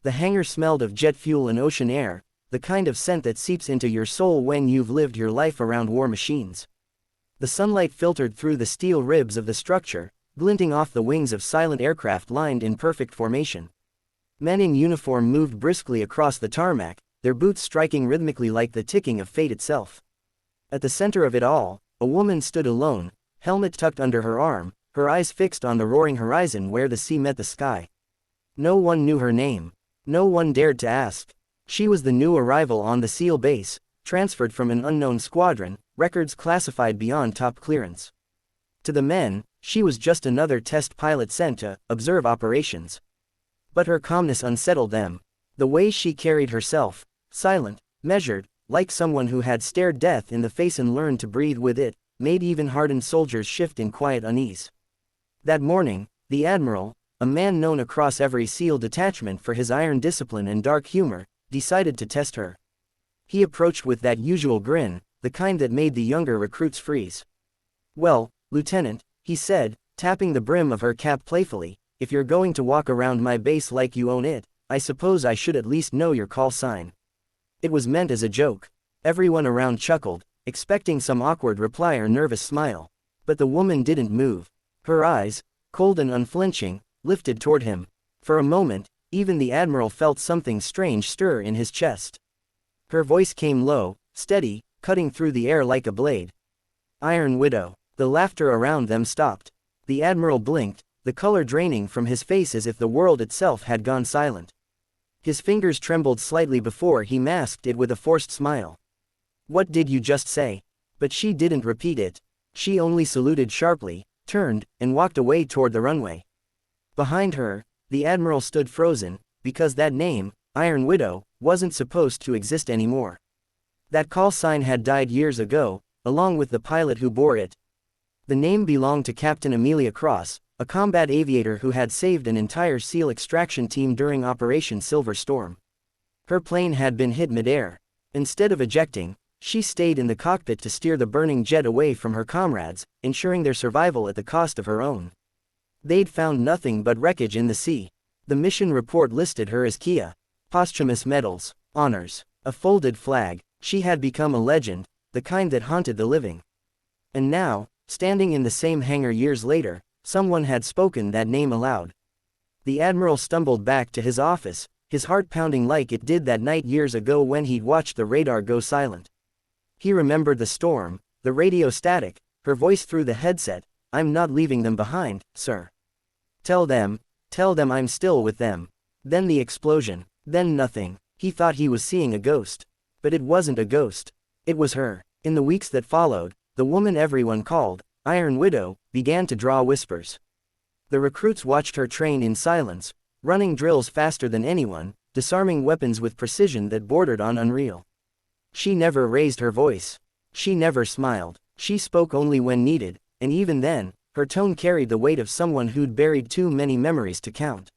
The hangar smelled of jet fuel and ocean air, the kind of scent that seeps into your soul when you've lived your life around war machines. The sunlight filtered through the steel ribs of the structure, glinting off the wings of silent aircraft lined in perfect formation. Men in uniform moved briskly across the tarmac, their boots striking rhythmically like the ticking of fate itself. At the center of it all, a woman stood alone, helmet tucked under her arm, her eyes fixed on the roaring horizon where the sea met the sky. No one knew her name. No one dared to ask. She was the new arrival on the SEAL base, transferred from an unknown squadron, records classified beyond top clearance. To the men, she was just another test pilot sent to observe operations. But her calmness unsettled them. The way she carried herself, silent, measured, like someone who had stared death in the face and learned to breathe with it, made even hardened soldiers shift in quiet unease. That morning, the Admiral, a man known across every SEAL detachment for his iron discipline and dark humor, decided to test her. He approached with that usual grin, the kind that made the younger recruits freeze. "Well, Lieutenant," he said, tapping the brim of her cap playfully, "if you're going to walk around my base like you own it, I suppose I should at least know your call sign." It was meant as a joke. Everyone around chuckled, expecting some awkward reply or nervous smile. But the woman didn't move. Her eyes, cold and unflinching, lifted toward him. For a moment, even the Admiral felt something strange stir in his chest. Her voice came low, steady, cutting through the air like a blade. "Iron Widow." The laughter around them stopped. The Admiral blinked, the color draining from his face as if the world itself had gone silent. His fingers trembled slightly before he masked it with a forced smile. "What did you just say?" But she didn't repeat it. She only saluted sharply, turned, and walked away toward the runway. Behind her, the Admiral stood frozen, because that name, Iron Widow, wasn't supposed to exist anymore. That call sign had died years ago, along with the pilot who bore it. The name belonged to Captain Amelia Cross, a combat aviator who had saved an entire SEAL extraction team during Operation Silver Storm. Her plane had been hit mid-air. Instead of ejecting, she stayed in the cockpit to steer the burning jet away from her comrades, ensuring their survival at the cost of her own. They'd found nothing but wreckage in the sea. The mission report listed her as Kia. Posthumous medals, honors, a folded flag. She had become a legend, the kind that haunted the living. And now, standing in the same hangar years later, someone had spoken that name aloud. The Admiral stumbled back to his office, his heart pounding like it did that night years ago when he'd watched the radar go silent. He remembered the storm, the radio static, her voice through the headset, "I'm not leaving them behind, sir. Tell them I'm still with them." Then the explosion, then nothing. He thought he was seeing a ghost. But it wasn't a ghost. It was her. In the weeks that followed, the woman everyone called Iron Widow began to draw whispers. The recruits watched her train in silence, running drills faster than anyone, disarming weapons with precision that bordered on unreal. She never raised her voice. She never smiled. She spoke only when needed, and even then, her tone carried the weight of someone who'd buried too many memories to count.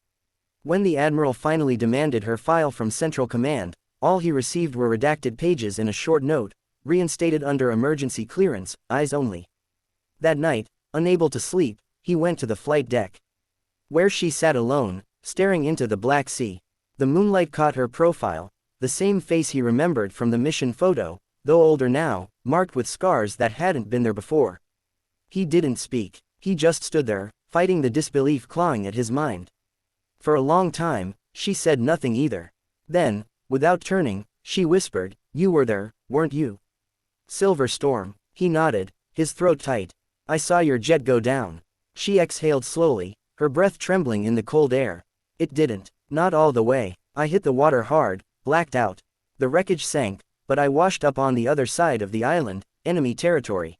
When the Admiral finally demanded her file from Central Command, all he received were redacted pages and a short note, reinstated under emergency clearance, eyes only. That night, unable to sleep, he went to the flight deck. Where she sat alone, staring into the Black Sea. The moonlight caught her profile, the same face he remembered from the mission photo, though older now, marked with scars that hadn't been there before. He didn't speak. He just stood there, fighting the disbelief clawing at his mind. For a long time, she said nothing either. Then, without turning, she whispered, "You were there, weren't you? Silver Storm." He nodded, his throat tight. "I saw your jet go down." She exhaled slowly, her breath trembling in the cold air. "It didn't. Not all the way. I hit the water hard, blacked out. The wreckage sank, but I washed up on the other side of the island, enemy territory."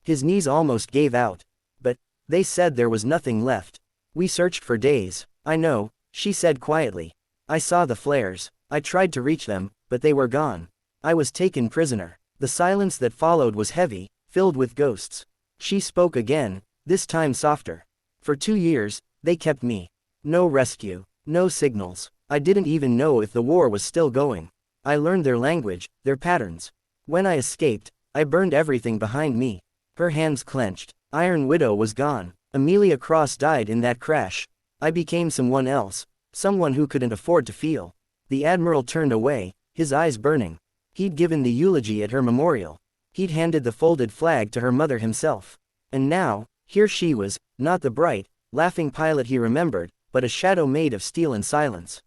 His knees almost gave out. "But they said there was nothing left. We searched for days." "I know," she said quietly. "I saw the flares. I tried to reach them, but they were gone. I was taken prisoner." The silence that followed was heavy, filled with ghosts. She spoke again, this time softer. "For 2 years, they kept me. No rescue, no signals. I didn't even know if the war was still going. I learned their language, their patterns. When I escaped, I burned everything behind me." Her hands clenched. Iron Widow was gone. Amelia Cross died in that crash. I became someone else. Someone who couldn't afford to feel. The Admiral turned away, his eyes burning. He'd given the eulogy at her memorial. He'd handed the folded flag to her mother himself. And now, here she was, not the bright, laughing pilot he remembered, but a shadow made of steel and silence.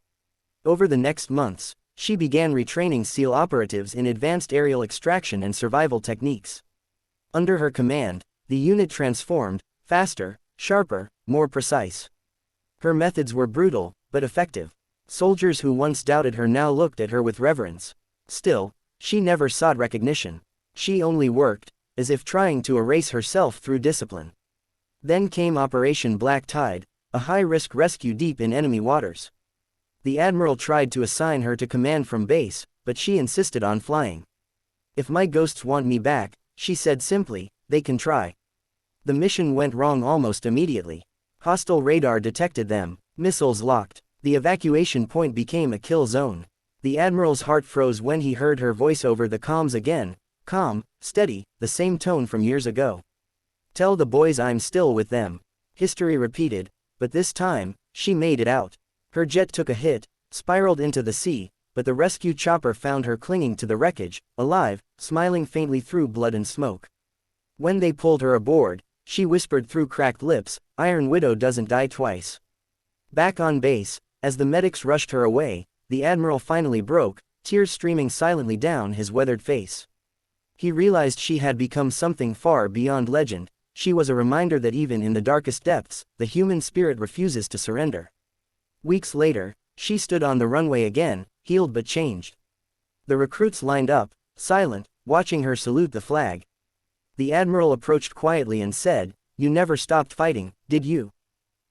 Over the next months, she began retraining SEAL operatives in advanced aerial extraction and survival techniques. Under her command, the unit transformed, faster, sharper, more precise. Her methods were brutal, but effective. Soldiers who once doubted her now looked at her with reverence. Still, she never sought recognition. She only worked, as if trying to erase herself through discipline. Then came Operation Black Tide, a high-risk rescue deep in enemy waters. The Admiral tried to assign her to command from base, but she insisted on flying. "If my ghosts want me back," she said simply, "they can try." The mission went wrong almost immediately. Hostile radar detected them, missiles locked. The evacuation point became a kill zone. The Admiral's heart froze when he heard her voice over the comms again, calm, steady, the same tone from years ago. "Tell the boys I'm still with them." History repeated, but this time, she made it out. Her jet took a hit, spiraled into the sea, but the rescue chopper found her clinging to the wreckage, alive, smiling faintly through blood and smoke. When they pulled her aboard, she whispered through cracked lips, "Iron Widow doesn't die twice." Back on base, as the medics rushed her away, the Admiral finally broke, tears streaming silently down his weathered face. He realized she had become something far beyond legend. She was a reminder that even in the darkest depths, the human spirit refuses to surrender. Weeks later, she stood on the runway again, healed but changed. The recruits lined up, silent, watching her salute the flag. The Admiral approached quietly and said, "You never stopped fighting, did you?"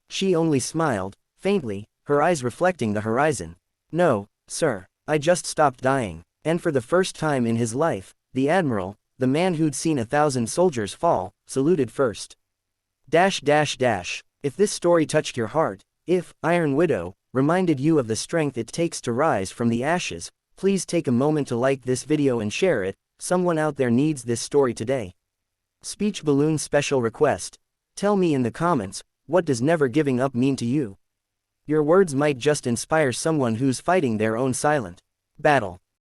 She only smiled, faintly, her eyes reflecting the horizon. "No, sir, I just stopped dying." And for the first time in his life, the Admiral, the man who'd seen 1,000 soldiers fall, saluted first. If this story touched your heart, if Iron Widow reminded you of the strength it takes to rise from the ashes, please take a moment to like this video and share it. Someone out there needs this story today. Speech balloon special request. Tell me in the comments, what does never giving up mean to you? Your words might just inspire someone who's fighting their own silent battle.